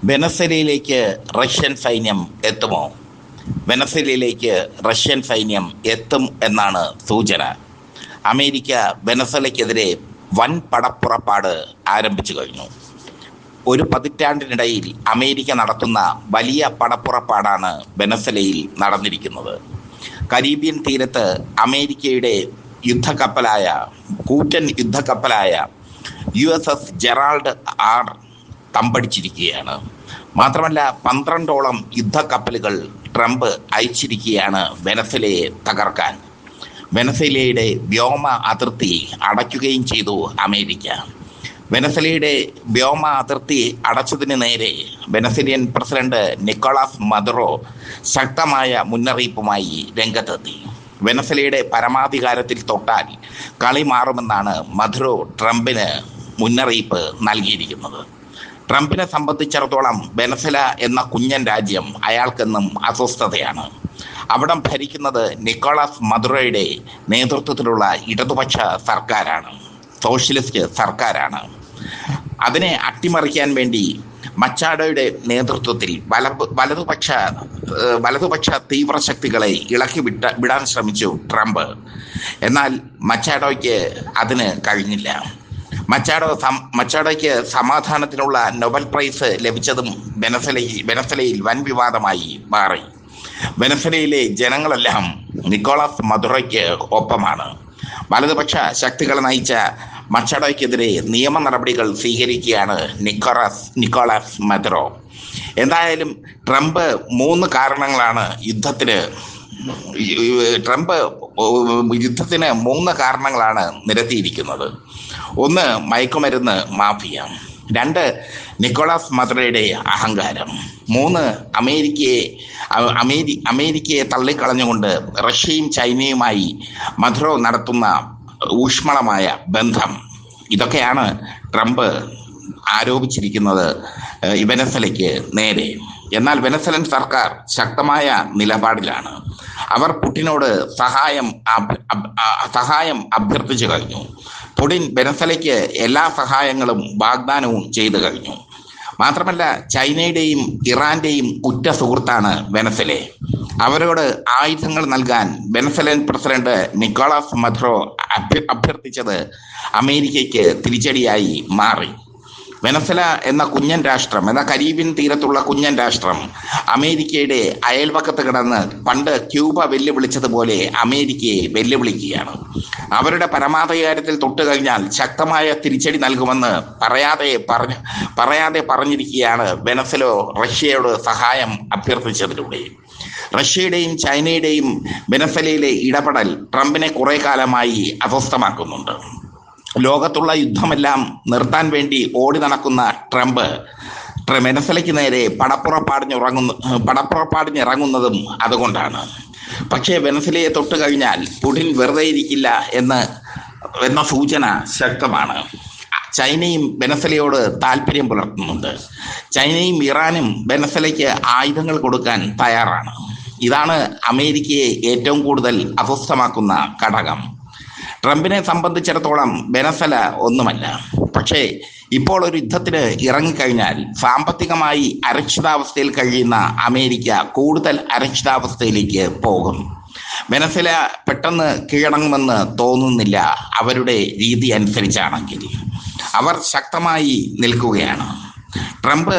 വെനസ്വേലയിലേക്ക് Russian സൈന്യം എത്തുമോ? വെനസ്വേലയിലേക്ക് Russian സൈന്യം എത്തും എന്നാണ് സൂചന. അമേരിക്ക വെനസ്വേലയ്ക്കെതിരെ വൻ പടപ്പുറപ്പാട് ആരംഭിച്ചു കഴിഞ്ഞു. ഒരു പതിറ്റാണ്ടിനിടയിൽ അമേരിക്ക നടത്തുന്ന വലിയ പടപ്പുറപ്പാടാണ് വെനസ്വേലയിൽ നടന്നിരിക്കുന്നത്. കരീബിയൻ തീരത്ത് അമേരിക്കയുടെ കൂറ്റൻ യുദ്ധക്കപ്പലായ USS ജെറാൾഡ് ആർ തമ്പടിച്ചിരിക്കുകയാണ്. മാത്രമല്ല 12ഓളം യുദ്ധക്കപ്പലുകൾ ട്രംപ് അയച്ചിരിക്കുകയാണ് വെനസ്വേലയെ തകർക്കാൻ. വെനസ്വേലയുടെ വ്യോമ അതിർത്തി അടയ്ക്കുകയും ചെയ്തു അമേരിക്ക. വെനസ്വേലയുടെ വ്യോമ അതിർത്തി അടച്ചതിന് നേരെ വെനസ്വേലിയൻ പ്രസിഡന്റ് നിക്കോളാസ് മദുറോ ശക്തമായ മുന്നറിയിപ്പുമായി രംഗത്തെത്തി. വെനസ്വേലയുടെ പരമാധികാരത്തിൽ തൊട്ടാൽ കളി മാറുമെന്നാണ് മദുറോ ട്രംപിന് മുന്നറിയിപ്പ് നൽകിയിരിക്കുന്നത്. ട്രംപിനെ സംബന്ധിച്ചിടത്തോളം വെനസ്വേല എന്ന കുഞ്ഞൻ രാജ്യം അയാൾക്കെന്നും അസ്വസ്ഥതയാണ്. അവിടം ഭരിക്കുന്നത് നിക്കോളാസ് മദുറോയുടെ നേതൃത്വത്തിലുള്ള ഇടതുപക്ഷ സർക്കാരാണ്, സോഷ്യലിസ്റ്റ് സർക്കാരാണ്. അതിനെ അട്ടിമറിക്കാൻ വേണ്ടി മച്ചാഡോയുടെ നേതൃത്വത്തിൽ വലതുപക്ഷ തീവ്രശക്തികളെ വിടാൻ ശ്രമിച്ചു ട്രംപ്. എന്നാൽ മച്ചാഡോയ്ക്ക് അതിന് കഴിഞ്ഞില്ല. മച്ചാഡോയ്ക്ക് സമാധാനത്തിനുള്ള നൊബൽ പ്രൈസ് ലഭിച്ചതും വെനസ്വേലയിൽ വൻ വിവാദമായി മാറി. വെനസ്വേലയിലെ ജനങ്ങളെല്ലാം നിക്കോളാസ് മദുറോയ്ക്ക് ഒപ്പമാണ്. വലതുപക്ഷ ശക്തികൾ നയിച്ച മച്ചാഡോയ്ക്കെതിരെ നിയമ നടപടികൾ സ്വീകരിക്കുകയാണ് നിക്കോളാസ് മദുറോ. എന്തായാലും ട്രംപ് 3 കാരണങ്ങളാണ് യുദ്ധത്തിന് 3 കാരണങ്ങളാണ് നിരത്തിയിരിക്കുന്നത്. 1, മയക്കുമരുന്ന് മാഫിയ. 2, നിക്കോളാസ് മദുറോയുടെ അഹങ്കാരം. 3, അമേരിക്കയെ തള്ളിക്കളഞ്ഞുകൊണ്ട് റഷ്യയും ചൈനയുമായി മദുറോ നടത്തുന്ന ഊഷ്മളമായ ബന്ധം. ഇതൊക്കെയാണ് ട്രംപ് ആരോപിച്ചിരിക്കുന്നത് വെനസ്വേലയ്ക്ക് നേരെ. എന്നാൽ വെനസ്വേലൻ സർക്കാർ ശക്തമായ നിലപാടിലാണ്. അവർ പുടിനോട് സഹായം അഭ്യർത്ഥിച്ചു കഴിഞ്ഞു. പുടിൻ വെനസ്വേലയ്ക്ക് എല്ലാ സഹായങ്ങളും വാഗ്ദാനവും ചെയ്തു കഴിഞ്ഞു. മാത്രമല്ല, ചൈനയുടെയും ഇറാന്റെയും ഉറ്റ സുഹൃത്താണ് വെനസ്വേല. അവരോട് ആയുധങ്ങൾ നൽകാൻ വെനസ്വേലൻ പ്രസിഡന്റ് നിക്കോളാസ് മദുറോ അഭ്യർത്ഥിച്ചത് അമേരിക്കയ്ക്ക് തിരിച്ചടിയായി മാറി. വെനസ്വേല എന്ന കരീബിയൻ തീരത്തുള്ള കുഞ്ഞൻ രാഷ്ട്രം അമേരിക്കയുടെ അയൽവക്കത്ത് കിടന്ന് പണ്ട് ക്യൂബ വെല്ലുവിളിച്ചതുപോലെ അമേരിക്കയെ വെല്ലുവിളിക്കുകയാണ്. അവരുടെ പരമാധികാരത്തിൽ തൊട്ട് കഴിഞ്ഞാൽ ശക്തമായ തിരിച്ചടി നൽകുമെന്ന് പറയാതെ പറഞ്ഞിരിക്കുകയാണ് വെനസ്വേല റഷ്യയോട് സഹായം അഭ്യർത്ഥിച്ചതിലൂടെ. റഷ്യയുടെയും ചൈനയുടെയും വെനസ്വേലയിലെ ഇടപെടൽ ട്രംപിനെ കുറെ കാലമായി അസ്വസ്ഥമാക്കുന്നുണ്ട്. ലോകത്തുള്ള യുദ്ധമെല്ലാം നിർത്താൻ വേണ്ടി ഓടി നടക്കുന്ന ട്രംപ് വെനസ്വേലയ്ക്ക് നേരെ പടപ്പുറപ്പാടിനിറങ്ങുന്നതും അതുകൊണ്ടാണ്. പക്ഷേ വെനസ്വേലയെ തൊട്ട് കഴിഞ്ഞാൽ പുടിൻ വെറുതെ ഇരിക്കില്ല എന്ന സൂചന ശക്തമാണ്. ചൈനയും വെനസ്വേലയോട് താല്പര്യം പുലർത്തുന്നുണ്ട്. ചൈനയും ഇറാനും വെനസ്വേലയ്ക്ക് ആയുധങ്ങൾ കൊടുക്കാൻ തയ്യാറാണ്. ഇതാണ് അമേരിക്കയെ ഏറ്റവും കൂടുതൽ അസ്വസ്ഥമാക്കുന്ന ഘടകം. ട്രംപിനെ സംബന്ധിച്ചിടത്തോളം വെനസ്വേല ഒന്നുമല്ല. പക്ഷേ ഇപ്പോൾ ഒരു യുദ്ധത്തിന് ഇറങ്ങിക്കഴിഞ്ഞാൽ സാമ്പത്തികമായി അരക്ഷിതാവസ്ഥയിൽ കഴിയുന്ന അമേരിക്ക കൂടുതൽ അരക്ഷിതാവസ്ഥയിലേക്ക് പോകും. വെനസ്വേല പെട്ടെന്ന് കീഴടങ്ങുമെന്ന് തോന്നുന്നില്ല. അവരുടെ രീതി അനുസരിച്ചാണെങ്കിൽ അവർ ശക്തമായി നിൽക്കുകയാണ്. ട്രംപ്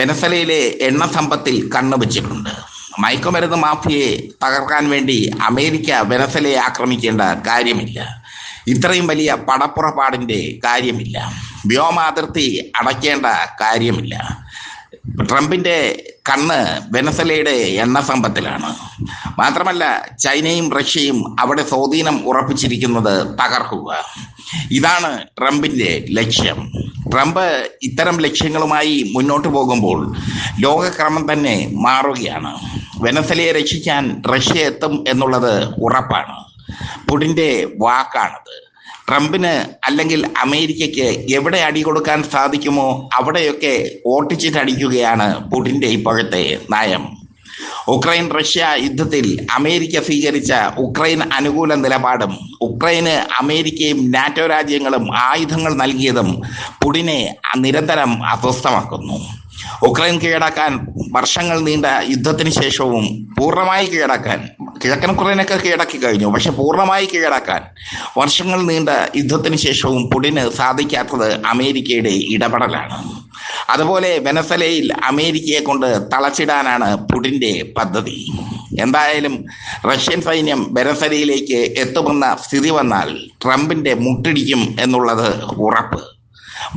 വെനസ്വേലയിലെ എണ്ണ സമ്പത്തിൽ കണ്ണുവച്ചിട്ടുണ്ട്. മയക്കുമരുന്ന് മാഫിയയെ തകർക്കാൻ വേണ്ടി അമേരിക്ക വെനസ്വേലയെ ആക്രമിക്കേണ്ട കാര്യമില്ല. ഇത്രയും വലിയ പടപ്പുറപ്പാടിൻ്റെ കാര്യമില്ല. വ്യോമാതിർത്തി അടയ്ക്കേണ്ട കാര്യമില്ല. ട്രംപിൻ്റെ കണ്ണ് വെനസ്വേലയുടെ എണ്ണ സമ്പത്തിലാണ്. മാത്രമല്ല, ചൈനയും റഷ്യയും അവിടെ സ്വാധീനം ഉറപ്പിച്ചിരിക്കുന്നത് തകർക്കുക. ഇതാണ് ട്രംപിൻ്റെ ലക്ഷ്യം. ട്രംപ് ഇത്തരം ലക്ഷ്യങ്ങളുമായി മുന്നോട്ട് പോകുമ്പോൾ ലോകക്രമം തന്നെ മാറുകയാണ്. വെനസ്വേലയെ രക്ഷിക്കാൻ റഷ്യ എത്തും എന്നുള്ളത് ഉറപ്പാണ്. പുടിൻ്റെ വാക്കാണത്. ട്രംപിന് അല്ലെങ്കിൽ അമേരിക്കയ്ക്ക് എവിടെ അടി കൊടുക്കാൻ സാധിക്കുമോ അവിടെയൊക്കെ ഓട്ടിച്ചിട്ടടിക്കുകയാണ് പുടിൻ്റെ ഇപ്പോഴത്തെ നയം. ഉക്രൈൻ റഷ്യ യുദ്ധത്തിൽ അമേരിക്ക സ്വീകരിച്ച ഉക്രൈൻ അനുകൂല നിലപാടും ഉക്രൈന് അമേരിക്കയും നാറ്റോ രാജ്യങ്ങളും ആയുധങ്ങൾ നൽകിയതും പുടിനെ നിരന്തരം അസ്വസ്ഥമാക്കുന്നു. ഉക്രൈൻ കീഴടക്കാൻ വർഷങ്ങൾ നീണ്ട യുദ്ധത്തിന് ശേഷവും പൂർണ്ണമായി കീഴടക്കാൻ, കിഴക്കൻ ഉക്രൈനൊക്കെ കീഴടക്കി കഴിഞ്ഞു, പക്ഷെ പൂർണ്ണമായി കീഴടക്കാൻ വർഷങ്ങൾ നീണ്ട യുദ്ധത്തിന് ശേഷവും പുടിന് സാധിക്കാത്തത് അമേരിക്കയുടെ ഇടപെടലാണ്. അതുപോലെ വെനസ്വലയിൽ അമേരിക്കയെ കൊണ്ട് തളച്ചിടാനാണ് പുടിന്റെ പദ്ധതി. എന്തായാലും റഷ്യൻ സൈന്യം വെനസ്വലയിലേക്ക് എത്തുമെന്ന സ്ഥിതി വന്നാൽ ട്രംപിന്റെ മുട്ടിടിക്കും എന്നുള്ളത് ഉറപ്പ്.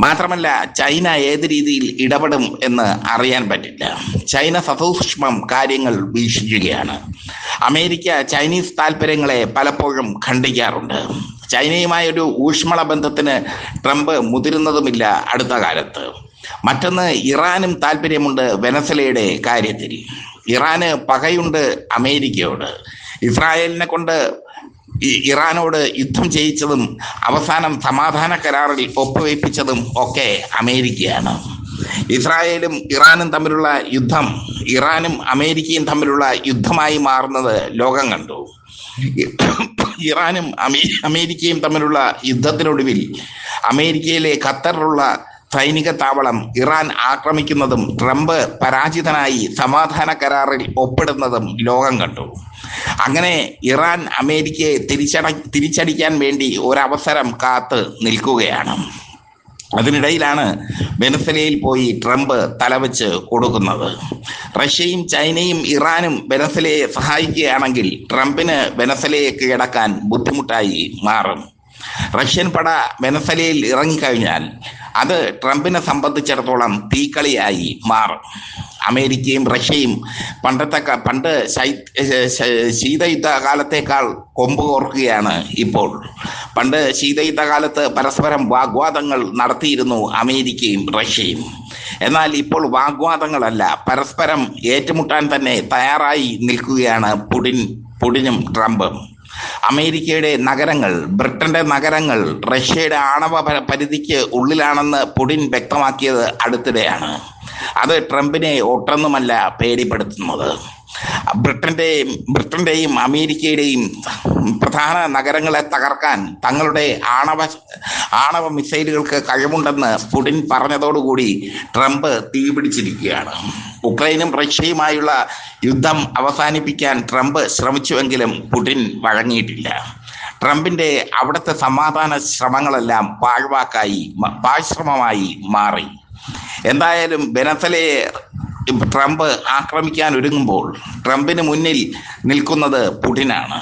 മാത്രമല്ല, ചൈന ഏത് രീതിയിൽ ഇടപെടും എന്ന് അറിയാൻ പറ്റില്ല. ചൈന സസൂക്ഷ്മം കാര്യങ്ങൾ വീക്ഷിക്കുകയാണ്. അമേരിക്ക ചൈനീസ് താല്പര്യങ്ങളെ പലപ്പോഴും ഖണ്ഡിക്കാറുണ്ട്. ചൈനയുമായൊരു ഊഷ്മള ബന്ധത്തിന് ട്രംപ് മുതിരുന്നതുമില്ല അടുത്ത കാലത്ത്. മറ്റൊന്ന്, ഇറാനും താല്പര്യമുണ്ട് വെനസ്വലയുടെ കാര്യത്തിൽ. ഇറാന് പകയുണ്ട് അമേരിക്കയോട്. ഇസ്രായേലിനെ കൊണ്ട് ഇറാനോട് യുദ്ധം ചെയ്യിച്ചതും അവസാനം സമാധാന കരാറിൽ ഒപ്പുവയ്പ്പിച്ചതും ഒക്കെ അമേരിക്കയാണ്. ഇസ്രായേലും ഇറാനും തമ്മിലുള്ള യുദ്ധം ഇറാനും അമേരിക്കയും തമ്മിലുള്ള യുദ്ധമായി മാറുന്നത് ലോകം കണ്ടു. ഇറാനും അമേരിക്കയും തമ്മിലുള്ള യുദ്ധത്തിനൊടുവിൽ അമേരിക്കയിലെ ഖത്തറിലുള്ള സൈനിക താവളം ഇറാൻ ആക്രമിക്കുന്നതും ട്രംപ് പരാജിതനായി സമാധാന കരാറിൽ ഒപ്പിടുന്നതും ലോകം കണ്ടു. അങ്ങനെ ഇറാൻ അമേരിക്കയെ തിരിച്ചടിക്കാൻ വേണ്ടി ഒരവസരം കാത്ത് നിൽക്കുകയാണ്. അതിനിടയിലാണ് വെനസ്വലയിൽ പോയി ട്രംപ് തലവെച്ച് കൊടുക്കുന്നത്. റഷ്യയും ചൈനയും ഇറാനും വെനസ്വലയെ സഹായിക്കുകയാണെങ്കിൽ ട്രംപിന് വെനസ്വലയെ കീഴടക്കാൻ ബുദ്ധിമുട്ടായി മാറും. റഷ്യൻ പട വെനസ്വലയിൽ ഇറങ്ങിക്കഴിഞ്ഞാൽ അത് ട്രംപിനെ സംബന്ധിച്ചിടത്തോളം തീക്കളിയായി മാറും. അമേരിക്കയും റഷ്യയും പണ്ട് ശീതയുദ്ധ കാലത്തേക്കാൾ കൊമ്പ് കോർക്കുകയാണ് ഇപ്പോൾ. പണ്ട് ശീതയുദ്ധ കാലത്ത് പരസ്പരം വാഗ്വാദങ്ങൾ നടത്തിയിരുന്നു അമേരിക്കയും റഷ്യയും. എന്നാൽ ഇപ്പോൾ വാഗ്വാദങ്ങളല്ല, പരസ്പരം ഏറ്റുമുട്ടാൻ തന്നെ തയ്യാറായി നിൽക്കുകയാണ് പുടിനും ട്രംപും. അമേരിക്കയുടെ നഗരങ്ങൾ, ബ്രിട്ടന്റെ നഗരങ്ങൾ റഷ്യയുടെ ആണവ പരിധിക്ക് ഉള്ളിലാണെന്ന് പുടിൻ വ്യക്തമാക്കിയത് അടുത്തിടെയാണ്. അത് ട്രംപിനെ ഒട്ടൊന്നുമല്ല പേടിപ്പെടുത്തുന്നത്. ബ്രിട്ടന്റെയും അമേരിക്കയുടെയും പ്രധാന നഗരങ്ങളെ തകർക്കാൻ തങ്ങളുടെ ആണവ മിസൈലുകൾക്ക് കഴിവുണ്ടെന്ന് പുടിൻ പറഞ്ഞതോടുകൂടി ട്രംപ് തീപിടിച്ചിരിക്കുകയാണ്. ഉക്രൈനും റഷ്യയുമായുള്ള യുദ്ധം അവസാനിപ്പിക്കാൻ ട്രംപ് ശ്രമിച്ചുവെങ്കിലും പുടിൻ വഴങ്ങിയിട്ടില്ല. ട്രംപിന്റെ അവിടുത്തെ സമാധാന ശ്രമങ്ങളെല്ലാം പാഴ്ശ്രമമായി മാറി. എന്തായാലും വെനസ്വലയെ ട്രംപ് ആക്രമിക്കാൻ ഒരുങ്ങുമ്പോൾ ട്രംപിന് മുന്നിൽ നിൽക്കുന്നത് പുടിനാണ്.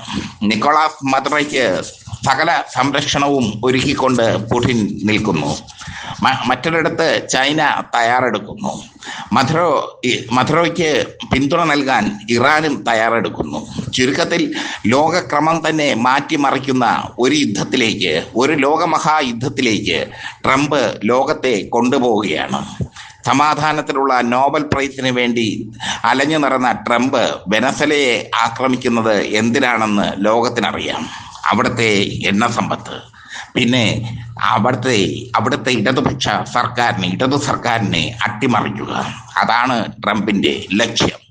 നിക്കോളാസ് മദുറോയ്ക്ക് സകല സംരക്ഷണവും ഒരുക്കിക്കൊണ്ട് പുടിൻ നിൽക്കുന്നു. മറ്റൊരിടത്ത് ചൈന തയ്യാറെടുക്കുന്നു. മദുറോയ്ക്ക് പിന്തുണ നൽകാൻ ഇറാനും തയ്യാറെടുക്കുന്നു. ചുരുക്കത്തിൽ ലോകക്രമം തന്നെ മാറ്റിമറിക്കുന്ന ഒരു യുദ്ധത്തിലേക്ക്, ഒരു ലോകമഹായുദ്ധത്തിലേക്ക് ട്രംപ് ലോകത്തെ കൊണ്ടുപോവുകയാണ്. സമാധാനത്തിലുള്ള നോബൽ പ്രൈസിന് വേണ്ടി അലഞ്ഞു നടന്ന ട്രംപ് വെനസ്വലയെ ആക്രമിക്കുന്നത് എന്തിനാണെന്ന് ലോകത്തിനറിയാം. അവിടുത്തെ എണ്ണ സമ്പത്ത്, പിന്നെ അവിടുത്തെ ഇടതു സർക്കാരിനെ അട്ടിമറിക്കുക, അതാണ് ട്രംപിന്റെ ലക്ഷ്യം.